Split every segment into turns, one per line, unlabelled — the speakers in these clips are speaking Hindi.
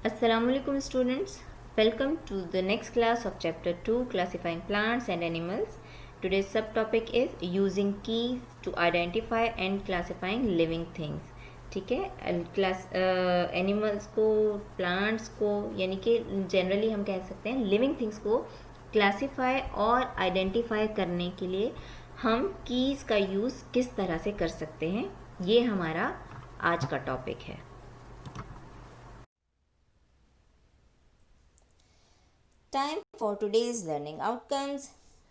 Assalamualaikum students, welcome to the next class of chapter 2 classifying plants and animals. Today's subtopic is using keys to identify and classifying living things. ठीक है, क्लास एनिमल्स को, प्लांट्स को, यानी कि जनरली हम कह सकते हैं लिविंग थिंग्स को क्लासीफाई और आइडेंटिफाई करने के लिए हम कीज़ का यूज़ किस तरह से कर सकते हैं, ये हमारा आज का टॉपिक है.
Time for today's learning outcomes.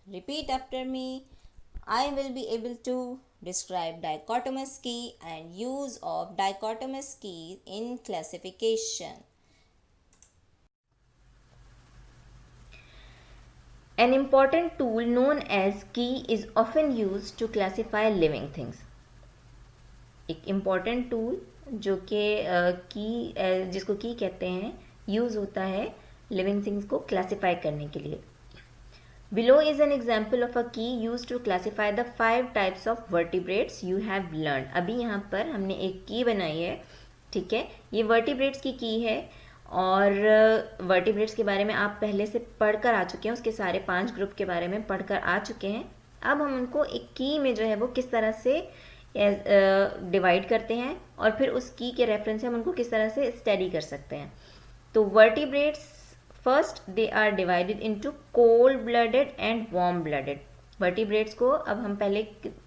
Repeat after me. I will be able to describe dichotomous key and use of dichotomous key in classification.
An important tool known as key is often used to classify living things. एक important tool जो कि की जिसको की कहते हैं यूज़ होता है लिविंग थिंग्स को क्लासीफाई करने के लिए. Below is an example of a key used to classify the 5 types of vertebrates you have learned. अभी यहाँ पर हमने एक की बनाई है, ठीक है. ये वर्टिब्रेट्स की की है और वर्टिब्रेट्स के बारे में आप पहले से पढ़कर आ चुके हैं, उसके सारे 5 ग्रुप के बारे में पढ़कर आ चुके हैं. अब हम उनको एक की में जो है वो किस तरह से डिवाइड करते हैं और फिर उस की के रेफरेंस से हम उनको किस तरह से स्टडी कर सकते हैं. तो vertebrates first they are divided into cold blooded and warm blooded. Vertebrates को अब हम पहले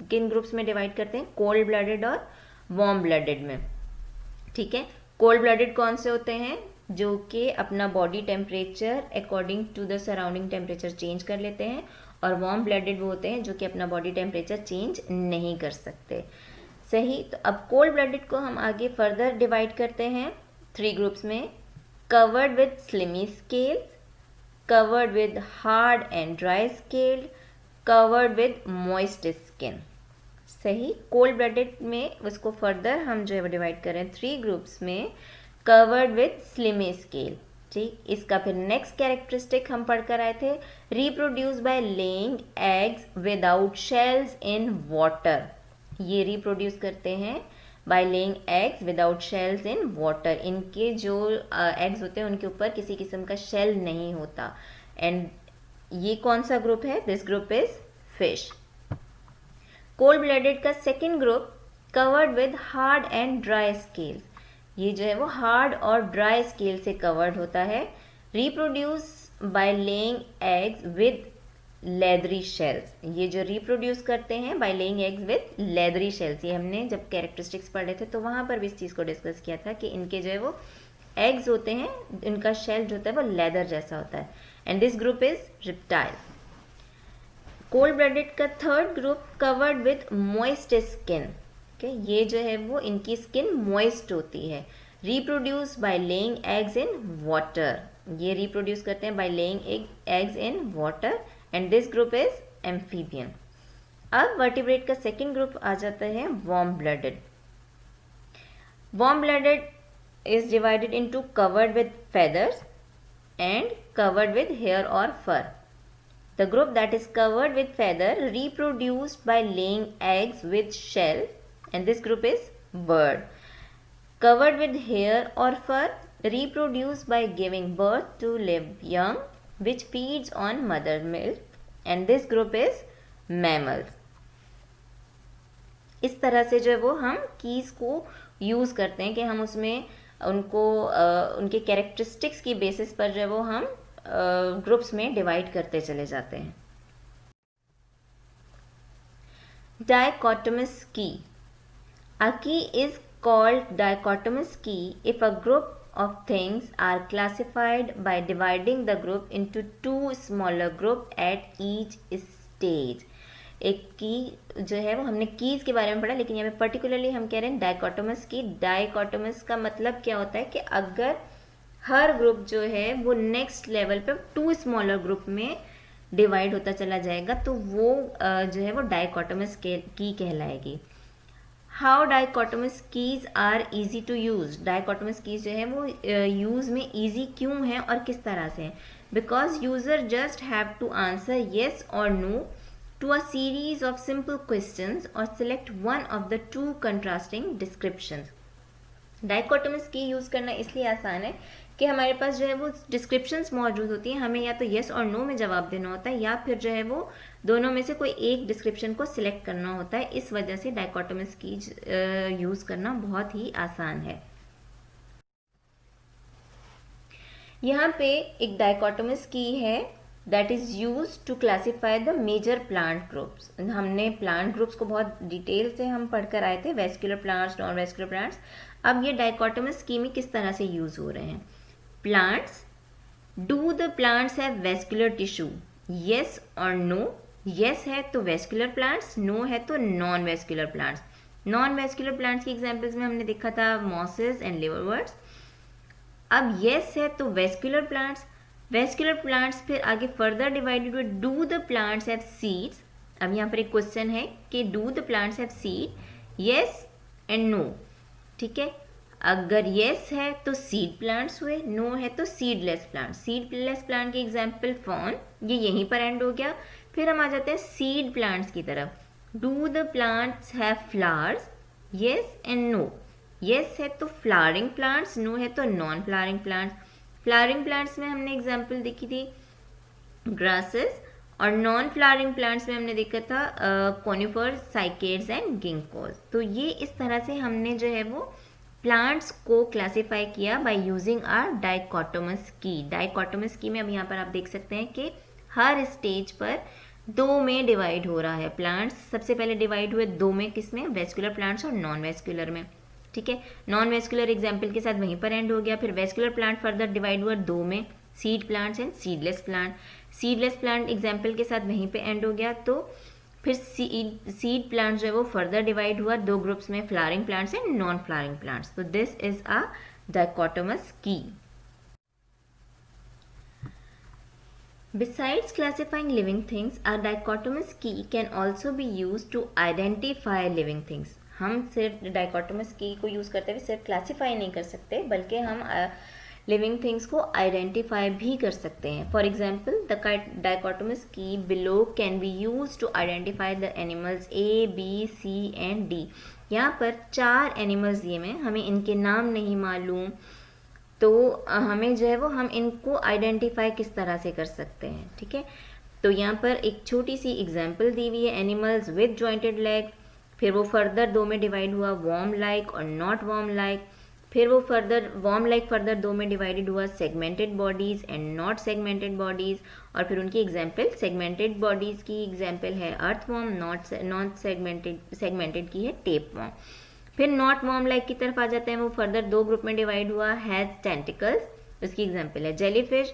किन ग्रुप्स में डिवाइड करते हैं, कोल्ड ब्लडेड और वार्म ब्लडेड में, ठीक है. कोल्ड ब्लडेड कौन से होते हैं, जो कि अपना body temperature according to the surrounding temperature change कर लेते हैं, और वार्म ब्लडेड वो होते हैं जो कि अपना बॉडी टेम्परेचर चेंज नहीं कर सकते. सही. तो अब कोल्ड ब्लडेड को हम आगे फर्दर डिवाइड करते हैं 3 ग्रुप्स में. Covered with slimy scales, covered with hard and dry scaled, covered with moist skin. सही. कोल्ड ब्लडेड में उसको फर्दर हम जो है डिवाइड करें 3 ग्रुप्स में. कवर्ड विथ स्लिमी स्केल, ठीक. इसका फिर नेक्स्ट कैरेक्टरिस्टिक हम पढ़कर आए थे, reproduce by laying eggs without shells in water. ये रिप्रोड्यूस करते हैं by laying eggs without shells in water. इनके जो एग्स होते हैं उनके ऊपर किसी किस्म का शेल नहीं होता. एंड ये कौन सा ग्रुप है, this group is fish. Cold blooded का second group covered with hard and dry scales. ये जो है वो हार्ड और ड्राई स्केल से कवर्ड होता है. Reproduce by laying eggs with leathery shells. ये जो रिप्रोड्यूस करते हैं by laying eggs with leathery shells. ये हमने जब कैरेक्टरिस्टिक्स पढ़े थे तो वहाँ पर भी इस चीज़ को डिस्कस किया था कि इनके जो है वो एग्स होते हैं, इनका शेल जो होता है वो लेदर जैसा होता है. And this group is reptile. Cold blooded का third group covered with moist skin. Okay, ये जो है वो इनकी स्किन मॉइस्ट होती है. Reproduce by laying eggs in water. ये रिप्रोड्यूस करते हैं by laying eggs in water. And this group is amphibian. अब वर्टिब्रेट का सेकेंड ग्रुप आ जाता है warm blooded. Warm blooded is divided into covered with feathers and covered with hair और fur. The group that is covered with feather reproduced by laying eggs with shell, and this group is bird. Covered with hair or fur reproduced by giving birth to live young which feeds on mother milk, and this group is mammals. इस तरह से जो है वो हम कीज़ को यूज़ करते हैं कि हम उसमें उनको उनके कैरेक्टरिस्टिक्स की बेसिस पर जो है वो हम ग्रुप्स में डिवाइड करते चले जाते हैं. Dichotomous key. A key is called dichotomous key if a group of things are classified by dividing the group into 2 smaller group at each stage. एक की जो है वो हमने कीज़ के बारे में पढ़ा, लेकिन यहाँ पे पर्टिकुलरली हम कह रहे हैं डाइकोटोमस की. डाइकोटोमस का मतलब क्या होता है कि अगर हर ग्रुप जो है वो नेक्स्ट लेवल पे 2 स्मॉलर ग्रुप में डिवाइड होता चला जाएगा तो वो जो है वो डाइकोटोमस की कहलाएगी. How dichotomous keys are easy to use. Dichotomous keys जो है वो यूज़ में ईजी क्यों है और किस तरह से है. Because user just have to answer yes और no to a series of simple questions और select one of the 2 contrasting descriptions. Dichotomous key use करना इसलिए आसान है कि हमारे पास जो है वो डिस्क्रिप्शंस मौजूद होती हैं, हमें या तो येस और नो में जवाब देना होता है या फिर जो है वो दोनों में से कोई एक डिस्क्रिप्शन को सिलेक्ट करना होता है। इस वजह से डाइकोटोमस की यूज़ करना बहुत ही आसान है। यहाँ पे एक डाइकोटोमस की है that is use to classify the major plant groups. हमने प्लांट ग्रुप्स को बहुत डिटेल से हम पढ़कर आए थे, vascular plants, non vascular plants. अब ये डाइकोटोमस की में किस तरह से यूज़ हो रहे हैं। Plants, do the plants have vascular tissue, yes और नो। येस है तो वेस्कुलर प्लांट्स, नो है तो non vascular plants. Non vascular plants की एग्जाम्पल्स में हमने देखा था मॉसेस एंड लिवरवर्ट्स। अब येस है तो वेस्कुलर प्लांट्स, वेस्कुलर प्लांट्स फिर आगे फर्दर डिवाइडेड हुए do the plants have seeds. अब यहाँ पर एक क्वेश्चन है कि do the plants have seed, yes and no, ठीक है। अगर येस है तो सीड प्लांट्स हुए, नो है तो सीडलेस प्लांट। सीडलेस प्लांट की एग्जाम्पल फॉर्न, ये यहीं पर एंड हो गया। फिर हम आ जाते हैं सीड प्लांट्स की तरफ। Do the plants have flowers, yes and no. Yes है तो फ्लावरिंग प्लांट्स, नो है तो non flowering plants. Flowering plants में हमने एग्जाम्पल देखी थी ग्रासेस, और नॉन फ्लावरिंग प्लांट्स में हमने देखा था कॉनिफर, साइकेड्स एंड गिंकोस। तो ये इस तरह से हमने जो है वो प्लांट्स को क्लासीफाई किया बाय यूजिंग आर डाइकोटोमस की। डाइकोटोमस की में अब यहाँ पर आप देख सकते हैं कि हर स्टेज पर दो में डिवाइड हो रहा है। प्लांट्स सबसे पहले डिवाइड हुए दो में, किसमें, वेस्कुलर प्लांट्स और नॉन वेस्कुलर में, ठीक है। नॉन वेस्कुलर एग्जाम्पल के साथ वहीं पर एंड हो गया। फिर वेस्कुलर प्लांट फर्दर डिवाइड हुआ दो में, seed plants and seedless plant. Seedless plant example के साथ वहीं पे एंड हो गया। तो फिर सीड प्लांट जो है वो फर्दर डिवाइड हुआ दो ग्रुप्स में, flowering plants and non flowering plants. तो दिस इज अ डाइकोटोमस की। Besides classifying living things, a dichotomous key can also be used to identify living things. हम सिर्फ डाइकोटोमस की को यूज़ करते हुए सिर्फ क्लासीफाई नहीं कर सकते, बल्कि हम लिविंग थिंग्स को आइडेंटिफाई भी कर सकते हैं। For example, the dichotomous key below can be use to identify the animals A, B, C and D. यहाँ पर 4 एनिमल्स दिए हैं, हमें इनके नाम नहीं मालूम, तो हमें जो है वो हम इनको आइडेंटिफाई किस तरह से कर सकते हैं, ठीक है। तो यहाँ पर एक छोटी सी एग्जाम्पल दी हुई है, एनिमल्स विद जॉइंटेड लेग। फिर वो फर्दर दो में डिवाइड हुआ, warm like or not worm like. फिर वो फर्दर वॉर्म लाइक फर्दर दो में डिवाइडेड हुआ, segmented bodies and not segmented bodies. और फिर उनकी एग्जाम्पल, सेगमेंटेड बॉडीज़ की एग्जाम्पल है अर्थवॉर्म, नॉट सेगमेंटेड की है टेपवॉर्म। फिर नॉट वॉर्म लाइक की तरफ आ जाते हैं, वो फर्दर दो ग्रुप में डिवाइड हुआ, हैज़ टेंटिकल्स, उसकी एग्जाम्पल है जेलीफिश,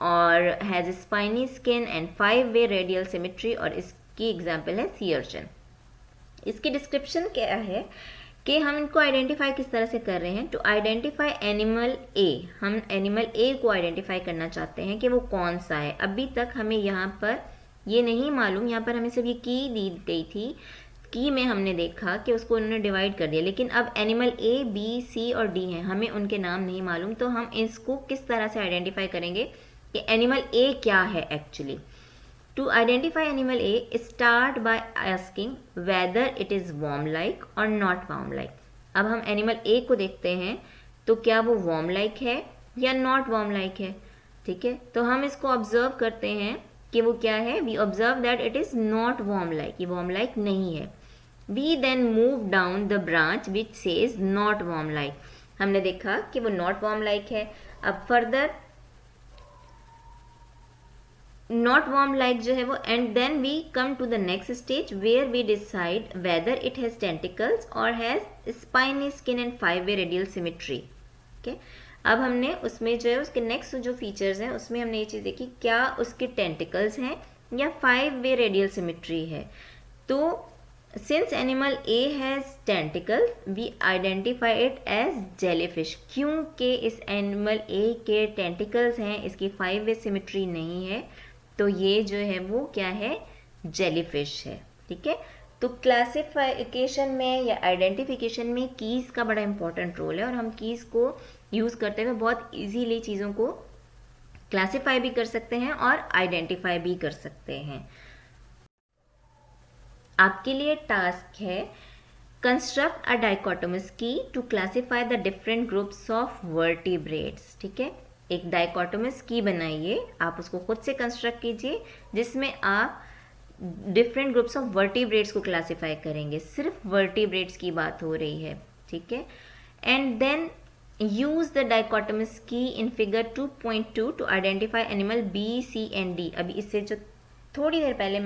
और has spiny skin and 5 way radial symmetry, और इसकी एग्जाम्पल है सी अर्चिन। इसकी डिस्क्रिप्शन क्या है कि हम इनको आइडेंटिफाई किस तरह से कर रहे हैं। टू आइडेंटिफाई एनिमल ए, हम एनिमल ए को आइडेंटिफाई करना चाहते हैं कि वो कौन सा है। अभी तक हमें यहाँ पर ये नहीं मालूम, यहाँ पर हमें सिर्फ ये की दी गई थी, की में हमने देखा कि उसको उन्होंने डिवाइड कर दिया, लेकिन अब एनिमल ए, बी, सी और डी हैं, हमें उनके नाम नहीं मालूम। तो हम इसको किस तरह से आइडेंटिफाई करेंगे कि एनिमल ए क्या है actually. To identify animal A, start by asking whether it is worm like or not worm like. अब हम एनिमल ए को देखते हैं तो क्या वो वॉर्म लाइक है या नॉट वॉर्म लाइक है, ठीक है। तो हम इसको ऑब्जर्व करते हैं कि वो क्या है। We observe that it is not worm like, ये वॉर्म लाइक नहीं है। We then move down the branch which says not warm like. हमने देखा कि वो not warm like है। अब further not warm like जो है वो, and then we come to the next stage where we decide whether it has tentacles or has spiny skin and 5 way radial symmetry. Okay? अब हमने उसमें जो है उसके नेक्स्ट जो फीचर्स हैं उसमें हमने ये चीज़ देखी, क्या उसके टेंटिकल्स हैं या 5 वे रेडियल सिमेट्री है। तो Since animal A has tentacles, we identify it as jellyfish. क्योंकि इस एनिमल A के टेंटिकल्स हैं, इसकी 5 वे सिमेट्री नहीं है, तो ये जो है वो क्या है, जेलीफिश है, ठीक है। तो क्लासिफिकेशन में या आइडेंटिफिकेशन में कीज़ का बड़ा इंपॉर्टेंट रोल है, और हम कीज़ को यूज़ करते हुए बहुत इजीली चीज़ों को क्लासीफाई भी कर सकते हैं और आइडेंटिफाई भी कर सकते हैं। आपके लिए टास्क है, construct a dichotomous key to classify the different groups of vertebrates, ठीक है। एक डाइकोटोमस की बनाइए, आप उसको खुद से कंस्ट्रक्ट कीजिए जिसमें आप डिफरेंट ग्रुप्स ऑफ वर्टिब्रेट्स को क्लासिफाई करेंगे, सिर्फ वर्टिब्रेट्स की बात हो रही है, ठीक है। And then use the dichotomous key in figure 2.2 to identify animal B, C and D। अभी इससे जो थोड़ी देर पहले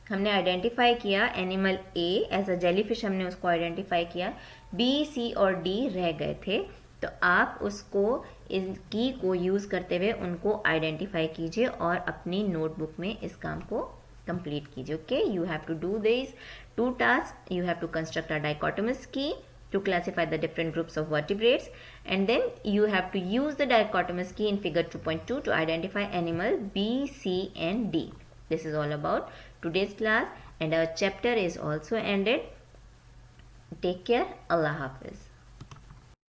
हमने आइडेंटिफाई किया animal A as a jellyfish, हमने उसको आइडेंटिफाई किया, बी, सी और डी रह गए थे, तो आप उसको इस की को यूज़ करते हुए उनको आइडेंटिफाई कीजिए और अपनी नोटबुक में इस काम को कंप्लीट कीजिए। Okay, you have to do this 2 tasks। You have to construct a dichotomous key to classify the different groups of vertebrates, and then you have to use the dichotomous key in figure 2.2 to identify animal B, C and D। This is all about today's class and our chapter is also ended. Take care. Allah Hafiz.